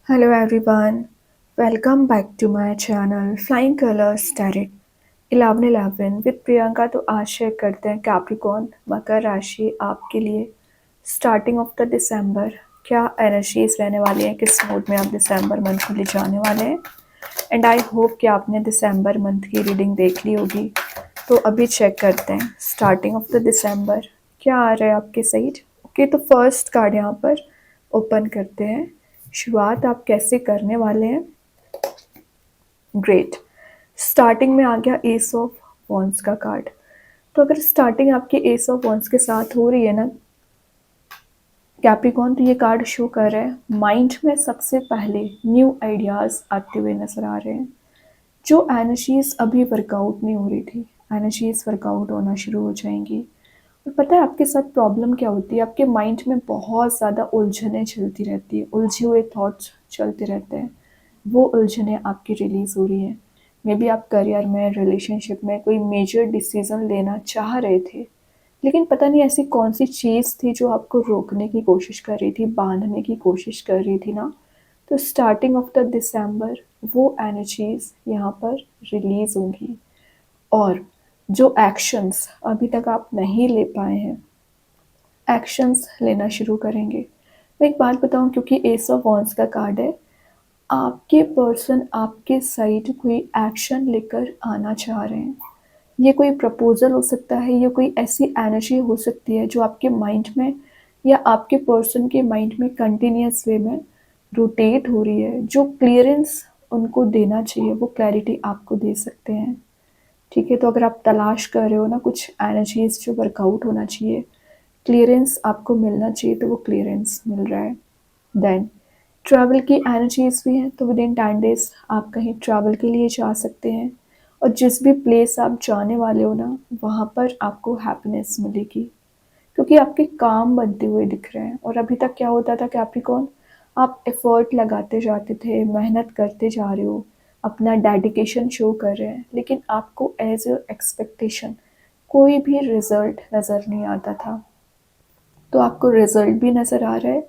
Hello everyone, welcome back to my channel Flying Colors Tarot 1111 with Priyanka. तो आज share करते हैं कैप्रिकॉर्न मकर राशि आपके लिए स्टार्टिंग ऑफ द दिसंबर क्या एनर्जीज रहने वाली हैं, किस मूड में आप दिसंबर मंथ को ले जाने वाले हैं। एंड आई होप कि आपने दिसंबर मंथ की रीडिंग देख ली होगी। तो अभी चेक करते हैं स्टार्टिंग ऑफ द दिसंबर क्या आ रहा है आपके साइड। ओके, तो फर्स्ट कार्ड यहाँ पर ओपन करते हैं। शुरुआत आप कैसे करने वाले हैं। ग्रेट, स्टार्टिंग में आ गया एस ऑफ वॉन्ड्स का कार्ड। तो अगर स्टार्टिंग आपकी एस ऑफ वॉन्ड्स के साथ हो रही है ना कैप्रिकॉर्न, तो ये कार्ड शो कर रहा है माइंड में सबसे पहले न्यू आइडियाज आते हुए नजर आ रहे हैं। जो एनर्जीज अभी वर्कआउट नहीं हो रही थी, एनर्जीज वर्कआउट होना शुरू हो जाएंगी। और पता है आपके साथ प्रॉब्लम क्या होती है, आपके माइंड में बहुत ज़्यादा उलझनें चलती रहती है, उलझे हुए थॉट्स चलते रहते हैं। वो उलझनें आपकी रिलीज़ हो रही हैं। मे बी आप करियर में, रिलेशनशिप में कोई मेजर डिसीज़न लेना चाह रहे थे, लेकिन पता नहीं ऐसी कौन सी चीज़ थी जो आपको रोकने की कोशिश कर रही थी, बांधने की कोशिश कर रही थी ना। तो स्टार्टिंग ऑफ द दिसंबर वो एनर्जीज यहाँ पर रिलीज़ होंगी। और जो एक्शंस अभी तक आप नहीं ले पाए हैं, एक्शंस लेना शुरू करेंगे। मैं एक बात बताऊं, क्योंकि एस ऑफ वॉन्ड्स का कार्ड है, आपके पर्सन आपके साइड कोई एक्शन लेकर आना चाह रहे हैं। ये कोई प्रपोजल हो सकता है, ये कोई ऐसी एनर्जी हो सकती है जो आपके माइंड में या आपके पर्सन के माइंड में कंटिन्यूस वे में रोटेट हो रही है। जो क्लियरेंस उनको देना चाहिए वो क्लैरिटी आपको दे सकते हैं। ठीक है, तो अगर आप तलाश कर रहे हो ना कुछ एनर्जीज जो वर्कआउट होना चाहिए, क्लियरेंस आपको मिलना चाहिए, तो वो क्लियरेंस मिल रहा है। देन ट्रैवल की एनर्जीज भी हैं, तो विद इन 10 डेज आप कहीं ट्रैवल के लिए जा सकते हैं। और जिस भी प्लेस आप जाने वाले हो ना, वहाँ पर आपको हैप्पीनेस मिलेगी, क्योंकि आपके काम बनते हुए दिख रहे हैं। और अभी तक क्या होता था कैप्रिकॉर्न, आप एफर्ट लगाते जाते थे, मेहनत करते जा रहे हो, अपना डेडिकेशन शो कर रहे हैं, लेकिन आपको एज ए एक्सपेक्टेशन कोई भी रिजल्ट नज़र नहीं आता था। तो आपको रिजल्ट भी नज़र आ रहा है,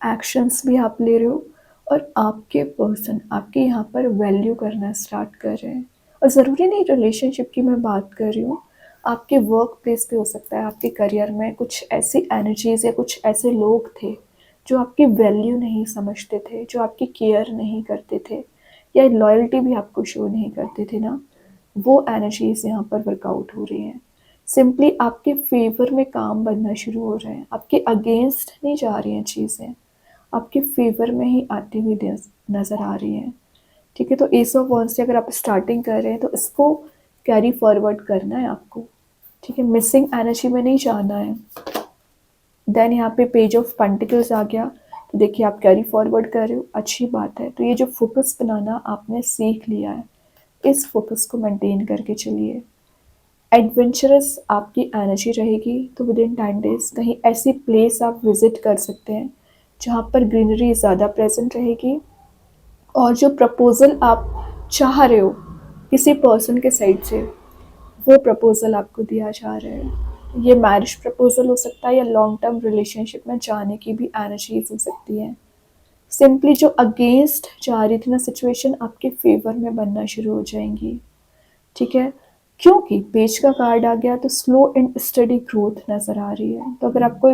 एक्शंस भी आप ले रहे हो, और आपके पर्सन आपके यहाँ पर वैल्यू करना स्टार्ट कर रहे हैं। और ज़रूरी नहीं रिलेशनशिप की मैं बात कर रही हूँ, आपके वर्क प्लेस पे हो सकता है, आपके करियर में कुछ ऐसी एनर्जीज या कुछ ऐसे लोग थे जो आपकी वैल्यू नहीं समझते थे, जो आपकी केयर नहीं करते थे, या लॉयल्टी भी आपको शो नहीं करते थे ना। वो एनर्जीज यहाँ पर वर्कआउट हो रही हैं। सिंपली आपके फेवर में काम बनना शुरू हो रहे हैं, आपके अगेंस्ट नहीं जा रही हैं चीज़ें, आपके फेवर में ही आती हुई नज़र आ रही हैं। ठीक है, तो एस ऑफ वॉन्ड्स से अगर आप स्टार्टिंग कर रहे हैं तो इसको कैरी फॉरवर्ड करना है आपको। ठीक है, मिसिंग एनर्जी में नहीं जाना है। देन यहाँ पे पेज ऑफ पेंटिकल्स आ गया, तो देखिए आप कैरी फॉरवर्ड कर रहे हो, अच्छी बात है। तो ये जो फोकस बनाना आपने सीख लिया है, इस फोकस को मेंटेन करके चलिए। एडवेंचरस आपकी एनर्जी रहेगी, तो विद इन 10 डेज कहीं ऐसी प्लेस आप विजिट कर सकते हैं जहाँ पर ग्रीनरी ज़्यादा प्रेजेंट रहेगी। और जो प्रपोज़ल आप चाह रहे हो किसी पर्सन के साइड से, वो प्रपोज़ल आपको दिया जा रहा है। ये मैरिज प्रपोज़ल हो सकता है, या लॉन्ग टर्म रिलेशनशिप में जाने की भी एनर्जीज हो सकती हैं। सिंपली जो अगेंस्ट जा रही थी ना सिचुएशन, आपके फेवर में बनना शुरू हो जाएंगी। ठीक है, क्योंकि पेज का कार्ड आ गया, तो स्लो एंड स्टडी ग्रोथ नज़र आ रही है। तो अगर आपको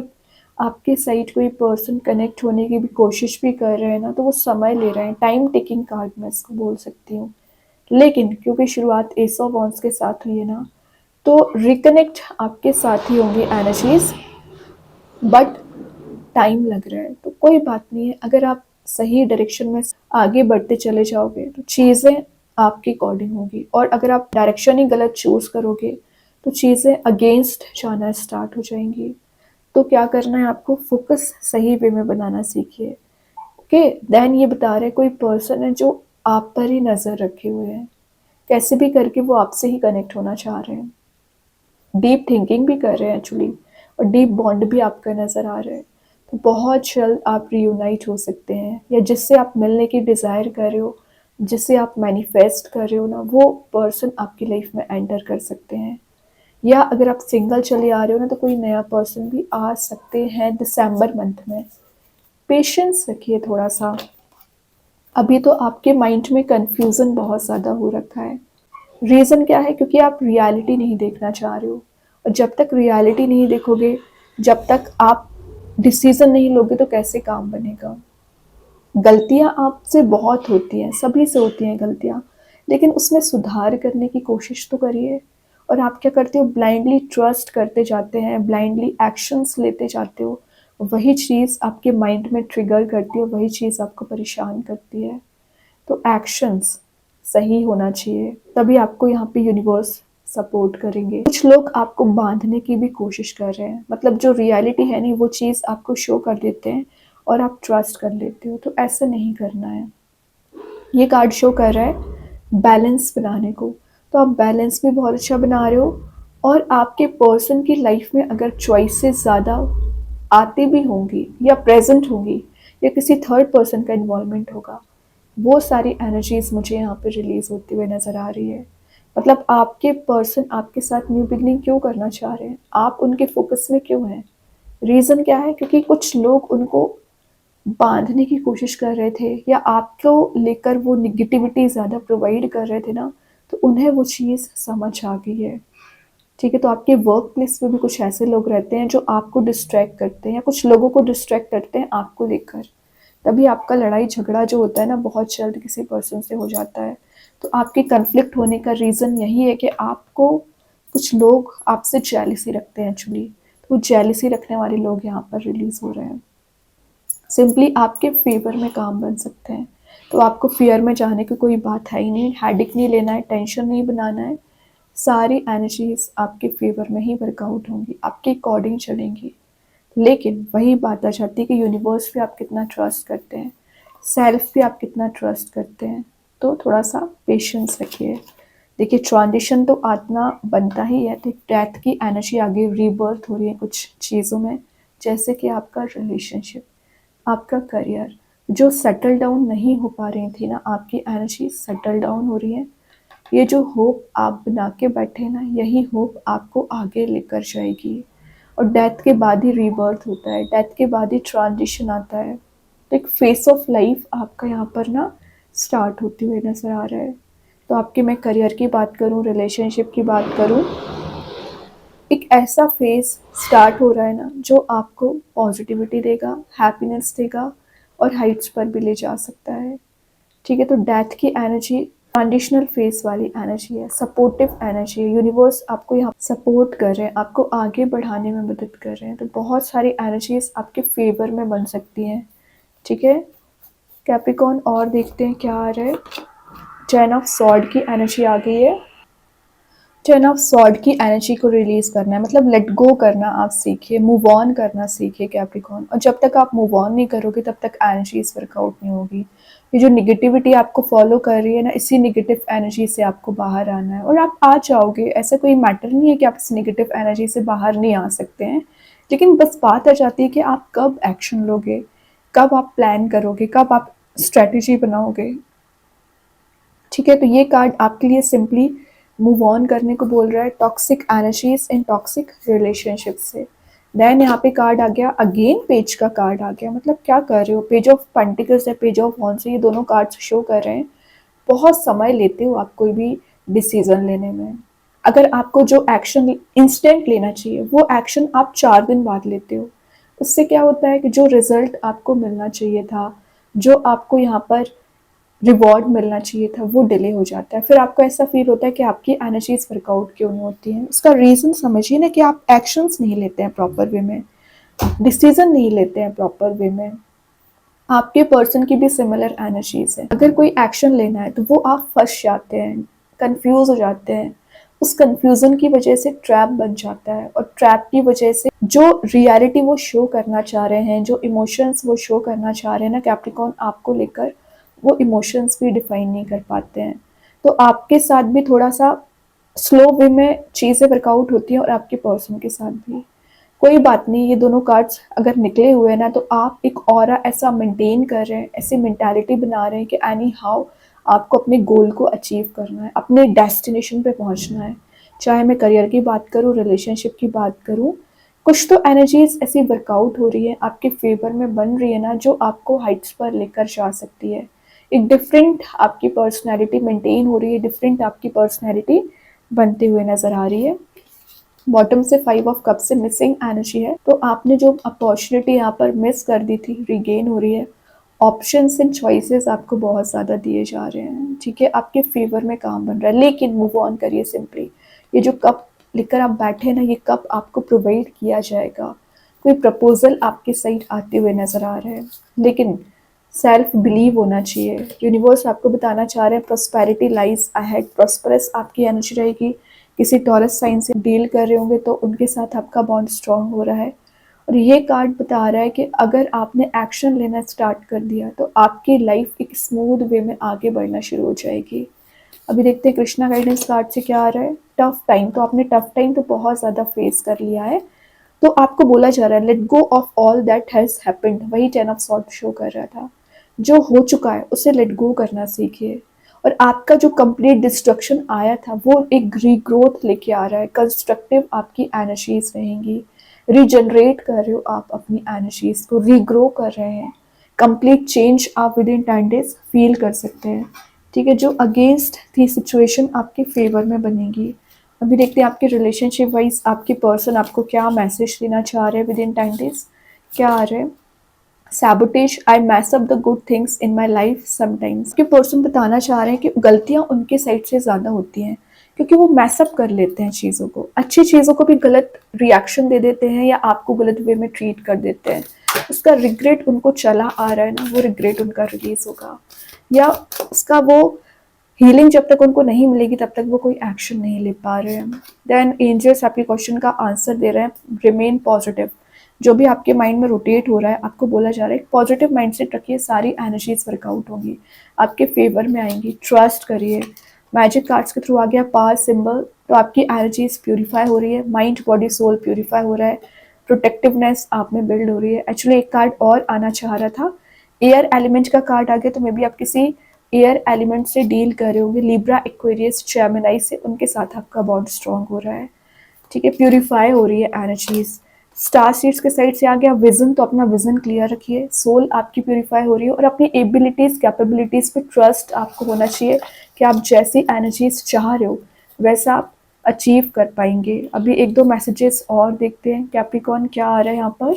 आपके साइड कोई पर्सन कनेक्ट होने की भी कोशिश भी कर रहे हैं ना, तो वो समय ले रहे हैं, टाइम टेकिंग कार्ड मैं इसको बोल सकती हूँ। लेकिन क्योंकि शुरुआत एस ऑफ वॉन्ड्स के साथ हुई है ना, तो रिकनेक्ट आपके साथ ही होंगी एनर्जीज, बट टाइम लग रहा है। तो कोई बात नहीं है, अगर आप सही डायरेक्शन में आगे बढ़ते चले जाओगे तो चीज़ें आपके अकॉर्डिंग होगी। और अगर आप डायरेक्शन ही गलत चूज करोगे तो चीज़ें अगेंस्ट जाना स्टार्ट हो जाएंगी। तो क्या करना है आपको, फोकस सही वे में बनाना सीखिए। ओके, देन ये बता रहे कोई पर्सन है जो आप पर ही नज़र रखे हुए हैं, कैसे भी करके वो आपसे ही कनेक्ट होना चाह रहे हैं, डीप थिंकिंग भी कर रहे हैं एक्चुअली, और डीप बॉन्ड भी आपका नज़र आ रहा है। तो बहुत जल्द आप रियूनाइट हो सकते हैं, या जिससे आप मिलने की डिज़ायर कर रहे हो, जिससे आप मैनिफेस्ट कर रहे हो ना, वो पर्सन आपकी लाइफ में एंटर कर सकते हैं। या अगर आप सिंगल चले आ रहे हो ना, तो कोई नया पर्सन भी आ सकते हैं दिसंबर मंथ में। पेशेंस रखिए थोड़ा सा, अभी तो आपके माइंड में कन्फ्यूज़न बहुत ज़्यादा हो रखा है। रीज़न क्या है? क्योंकि आप रियलिटी नहीं देखना चाह रहे हो, और जब तक रियलिटी नहीं देखोगे, जब तक आप डिसीज़न नहीं लोगे, तो कैसे काम बनेगा? गलतियाँ आपसे बहुत होती हैं, सभी से होती हैं गलतियाँ, लेकिन उसमें सुधार करने की कोशिश तो करिए। और आप क्या करते हो? ब्लाइंडली ट्रस्ट करते जाते हैं, ब्लाइंडली एक्शंस लेते जाते हो। वही चीज़ आपके माइंड में ट्रिगर करती है, वही चीज़ आपको परेशान करती है। तो एक्शंस सही होना चाहिए, तभी आपको यहाँ पे यूनिवर्स सपोर्ट करेंगे। कुछ लोग आपको बांधने की भी कोशिश कर रहे हैं, मतलब जो रियलिटी है नहीं वो चीज़ आपको शो कर देते हैं और आप ट्रस्ट कर लेते हो, तो ऐसा नहीं करना है। ये कार्ड शो कर रहा है बैलेंस बनाने को, तो आप बैलेंस भी बहुत अच्छा बना रहे हो। और आपके पर्सन की लाइफ में अगर चॉइसेस ज़्यादा आती भी होंगी या प्रेजेंट होंगी, या किसी थर्ड पर्सन का इन्वॉल्वमेंट होगा, वो सारी एनर्जीज मुझे यहाँ पे रिलीज होती हुई नज़र आ रही है। मतलब आपके पर्सन आपके साथ न्यू बिगनिंग क्यों करना चाह रहे हैं, आप उनके फोकस में क्यों हैं? रीज़न क्या है? क्योंकि कुछ लोग उनको बांधने की कोशिश कर रहे थे, या आपको लेकर वो निगेटिविटी ज़्यादा प्रोवाइड कर रहे थे ना, तो उन्हें वो चीज़ समझ आ गई है। ठीक है, तो आपके वर्क प्लेस पे भी कुछ ऐसे लोग रहते हैं जो आपको डिस्ट्रैक्ट करते हैं, या कुछ लोगों को डिस्ट्रैक्ट करते हैं आपको लेकर। तभी आपका लड़ाई झगड़ा जो होता है ना, बहुत जल्द किसी पर्सन से हो जाता है। तो आपके कन्फ्लिक्ट होने का रीज़न यही है कि आपको कुछ लोग आपसे जेलिसी रखते हैं एक्चुअली। तो जेलिसी रखने वाले लोग यहाँ पर रिलीज़ हो रहे हैं, सिंपली आपके फेवर में काम बन सकते हैं। तो आपको फियर में जाने की कोई बात है ही नहीं, हेडेक नहीं लेना है, टेंशन नहीं बनाना है। सारी एनर्जीज आपके फेवर में ही वर्कआउट होंगी, आपके अकॉर्डिंग चलेंगी। लेकिन वही बात आ जाती है कि यूनिवर्स पे आप कितना ट्रस्ट करते हैं, सेल्फ पे आप कितना ट्रस्ट करते हैं। तो थोड़ा सा पेशेंस रखिए। देखिए, ट्रांजिशन तो आना बनता ही है, तो डेथ की एनर्जी आगे रीबर्थ हो रही है कुछ चीज़ों में, जैसे कि आपका रिलेशनशिप, आपका करियर। जो सेटल डाउन नहीं हो पा रही थी ना, आपकी एनर्जी सेटल डाउन हो रही है। ये जो होप आप बना के बैठे ना, यही होप आपको आगे लेकर जाएगी। और डेथ के बाद ही रीबर्थ होता है, डेथ के बाद ही ट्रांजिशन आता है। तो एक फेस ऑफ लाइफ आपका यहाँ पर ना स्टार्ट होती हुई नज़र आ रहा है। तो आपके मैं करियर की बात करूँ, रिलेशनशिप की बात करूँ, एक ऐसा फेज स्टार्ट हो रहा है ना जो आपको पॉजिटिविटी देगा, हैप्पीनेस देगा, और हाइट्स पर भी ले जा सकता है। ठीक है, तो डेथ की एनर्जी ट्रांजिशनल फेस वाली एनर्जी है, सपोर्टिव एनर्जी है। यूनिवर्स आपको यहाँ सपोर्ट कर रहे हैं, आपको आगे बढ़ाने में मदद कर रहे हैं। तो बहुत सारी एनर्जीज आपके फेवर में बन सकती हैं। ठीक है कैप्रिकॉर्न, और देखते हैं क्या आ रहा है। 10 ऑफ सॉर्ड की एनर्जी आ गई है। 10 ऑफ सॉर्ड की एनर्जी को रिलीज करना है, मतलब लेट गो करना आप सीखिए, मूव ऑन करना सीखिए कैप्रिकॉर्न। और जब तक आप मूव ऑन नहीं करोगे तब तक एनर्जीज वर्कआउट नहीं होगी। ये जो निगेटिविटी आपको फॉलो कर रही है ना, इसी निगेटिव एनर्जी से आपको बाहर आना है, और आप आ जाओगे। ऐसा कोई मैटर नहीं है कि आप इस निगेटिव एनर्जी से बाहर नहीं आ सकते हैं, लेकिन बस बात आ जाती है कि आप कब एक्शन लोगे, कब आप प्लान करोगे, कब आप स्ट्रेटेजी बनाओगे। ठीक है, तो ये कार्ड आपके लिए सिंपली मूव ऑन करने को बोल रहा है toxic energies in toxic relationship से। देन यहाँ पे कार्ड आ गया अगेन, पेज का कार्ड आ गया। मतलब क्या कर रहे हो, पेज ऑफ पेंटिकल्स या पेज ऑफ वॉन्ड्स, ये दोनों कार्ड्स शो कर रहे हैं बहुत समय लेते हो आप कोई भी डिसीजन लेने में। अगर आपको जो एक्शन इंस्टेंट लेना चाहिए, वो एक्शन आप 4 दिन बाद लेते हो। उससे क्या होता है कि जो रिजल्ट आपको मिलना चाहिए था, जो आपको यहाँ पर रिवॉर्ड मिलना चाहिए था, वो डिले हो जाता है। फिर आपको ऐसा फील होता है कि आपकी एनर्जीज वर्कआउट क्यों नहीं होती हैं। उसका रीज़न समझिए ना, कि आप एक्शंस नहीं लेते हैं प्रॉपर वे में, डिसीजन नहीं लेते हैं प्रॉपर वे में। आपके पर्सन की भी सिमिलर एनर्जीज है। अगर कोई एक्शन लेना है तो वो आप फंस जाते हैं, कंफ्यूज हो जाते हैं। उस कंफ्यूजन की वजह से ट्रैप बन जाता है, और ट्रैप की वजह से जो रियलिटी वो शो करना चाह रहे हैं, जो इमोशंस वो शो करना चाह रहे हैं ना कैप्रिकॉर्न आपको लेकर, वो इमोशंस भी डिफाइन नहीं कर पाते हैं। तो आपके साथ भी थोड़ा सा स्लो वे में चीज़ें वर्कआउट होती हैं, और आपके पर्सन के साथ भी। कोई बात नहीं, ये दोनों कार्ड्स अगर निकले हुए हैं ना, तो आप एक ऑरा ऐसा मेंटेन कर रहे हैं, ऐसी मेंटालिटी बना रहे हैं कि एनी हाउ आपको अपने गोल को अचीव करना है, अपने डेस्टिनेशन पे पहुंचना है। चाहे मैं करियर की बात करूं, रिलेशनशिप की बात करूं, कुछ तो एनर्जीज ऐसी वर्कआउट हो रही है, आपके फेवर में बन रही है ना, जो आपको हाइट्स पर लेकर जा सकती है। एक डिफरेंट आपकी पर्सनैलिटी मेंटेन हो रही है, डिफरेंट आपकी पर्सनैलिटी बनते हुए नज़र आ रही है। बॉटम से 5 ऑफ कप से मिसिंग एनर्जी है, तो आपने जो अपॉर्चुनिटी यहाँ पर मिस कर दी थी रिगेन हो रही है। ऑप्शंस एंड चॉइसेस आपको बहुत ज़्यादा दिए जा रहे हैं, ठीक है, आपके फेवर में काम बन रहा है, लेकिन मूव ऑन करिए सिंपली। ये जो कप लेकर आप बैठे ना, ये कप आपको प्रोवाइड किया जाएगा। कोई प्रपोजल आपके साइड आते हुए नज़र आ रहे हैं, लेकिन सेल्फ बिलीव होना चाहिए। यूनिवर्स आपको बताना चाह रहे हैं प्रॉस्पेरिटी लाइज अहेड, प्रॉस्परस आपकी एनर्जी रहेगी। किसी टॉरस साइन से डील कर रहे होंगे तो उनके साथ आपका बॉन्ड स्ट्रांग हो रहा है। और ये कार्ड बता रहा है कि अगर आपने एक्शन लेना स्टार्ट कर दिया तो आपकी लाइफ एक स्मूथ वे में आगे बढ़ना शुरू हो जाएगी। अभी देखते हैं कृष्णा गाइडेंस कार्ड से क्या आ रहा है। टफ टाइम, तो आपने टफ टाइम तो बहुत ज़्यादा फेस कर लिया है, तो आपको बोला जा रहा है let go of all that has happened. वही 10 ऑफ सॉर्ड शो कर रहा था, जो हो चुका है उसे लेट गो करना सीखिए। और आपका जो कंप्लीट डिस्ट्रक्शन आया था वो एक रीग्रोथ लेके आ रहा है, कंस्ट्रक्टिव आपकी एनर्जीज रहेंगी, रीजनरेट कर रहे हो आप अपनी एनर्जीज को, रीग्रो कर रहे हैं। कंप्लीट चेंज आप विद इन 10 डेज फील कर सकते हैं, ठीक है। जो अगेंस्ट थी सिचुएशन आपके फेवर में बनेगी। अभी देखते हैं आपके रिलेशनशिप वाइज आपके पर्सन आपको क्या मैसेज देना चाह रहे हैं विद इन 10 डेज। क्या आ रहा है, sabotage, I mess up the good things in my life sometimes. कि पर्सन बताना चाह रहे हैं कि गलतियां उनके साइड से ज़्यादा होती हैं, क्योंकि वो मैसअप कर लेते हैं चीज़ों को, अच्छी चीज़ों को भी गलत रिएक्शन दे देते हैं या आपको गलत वे में ट्रीट कर देते हैं। उसका रिग्रेट उनको चला आ रहा है ना, वो रिग्रेट उनका रिलीज होगा, या उसका वो हीलिंग जब तक उनको नहीं मिलेगी तब तक वो कोई एक्शन नहीं ले पा रहे हैं। देन एंजल्स आपके क्वेश्चन का आंसर दे रहे हैं, रिमेन पॉजिटिव। जो भी आपके माइंड में रोटेट हो रहा है आपको बोला जा रहा है पॉजिटिव माइंडसेट रखिए, सारी एनर्जीज वर्कआउट होंगी, आपके फेवर में आएंगी, ट्रस्ट करिए। मैजिक कार्ड्स के थ्रू आ गया पावर सिंबल, तो आपकी एनर्जीज प्यूरिफाई हो रही है, माइंड बॉडी सोल प्यूरिफाई हो रहा है, प्रोटेक्टिवनेस आप में बिल्ड हो रही है। एक्चुअली एक कार्ड और आना चाह रहा था, एयर एलिमेंट का कार्ड आ गया, तो मे बी आप किसी एयर एलिमेंट से डील कर रहे होंगे, लिब्रा, एक्वेरियस, जेमिनी से, उनके साथ आपका बॉन्ड स्ट्रांग हो रहा है, ठीक है, प्यूरिफाई हो रही है एनर्जीज। स्टार सीड्स के साइड से आ गया विजन, तो अपना विजन क्लियर रखिए, सोल आपकी प्यूरिफाई हो रही है, और अपनी एबिलिटीज कैपेबिलिटीज पे ट्रस्ट आपको होना चाहिए कि आप जैसी एनर्जीज चाह रहे हो वैसा आप अचीव कर पाएंगे। अभी एक दो मैसेजेस और देखते हैं कैप्रिकॉर्न क्या आ रहा है यहाँ पर।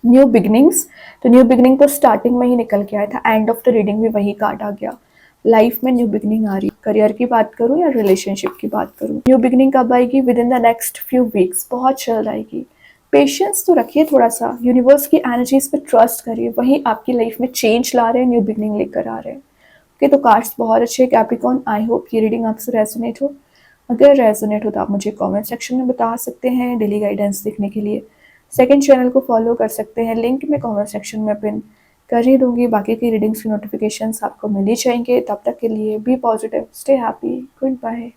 न्यू बिगनिंग्स, तो न्यू बिगनिंग तो स्टार्टिंग में ही निकल के आया था, एंड ऑफ द रीडिंग भी वही कार्ड आ गया। लाइफ में न्यू बिगनिंग आ रही, करियर की बात करूँ या रिलेशनशिप की बात करूँ, न्यू बिगनिंग कब आएगी, with in the next few weeks, बहुत जल्द आएगी। पेशेंस तो रखिए थोड़ा सा, यूनिवर्स की एनर्जीज पे ट्रस्ट करिए, वही आपकी लाइफ में चेंज ला रहे हैं, न्यू बिगनिंग लेकर आ रहे हैं। ओके, तो कार्ड्स बहुत अच्छे हैं कैप्रिकॉर्न, आई होप ये रीडिंग आपसे रेजोनेट हो। अगर रेजोनेट हो तो आप मुझे कमेंट सेक्शन में बता सकते हैं। डेली गाइडेंस देखने के लिए सेकंड चैनल को फॉलो कर सकते हैं, लिंक मैं कमेंट सेक्शन में पिन कर ही दूंगी। बाकी की रीडिंग्स की नोटिफिकेशंस आपको मिल ही जाएंगे। तब तक के लिए be positive, stay happy, good bye.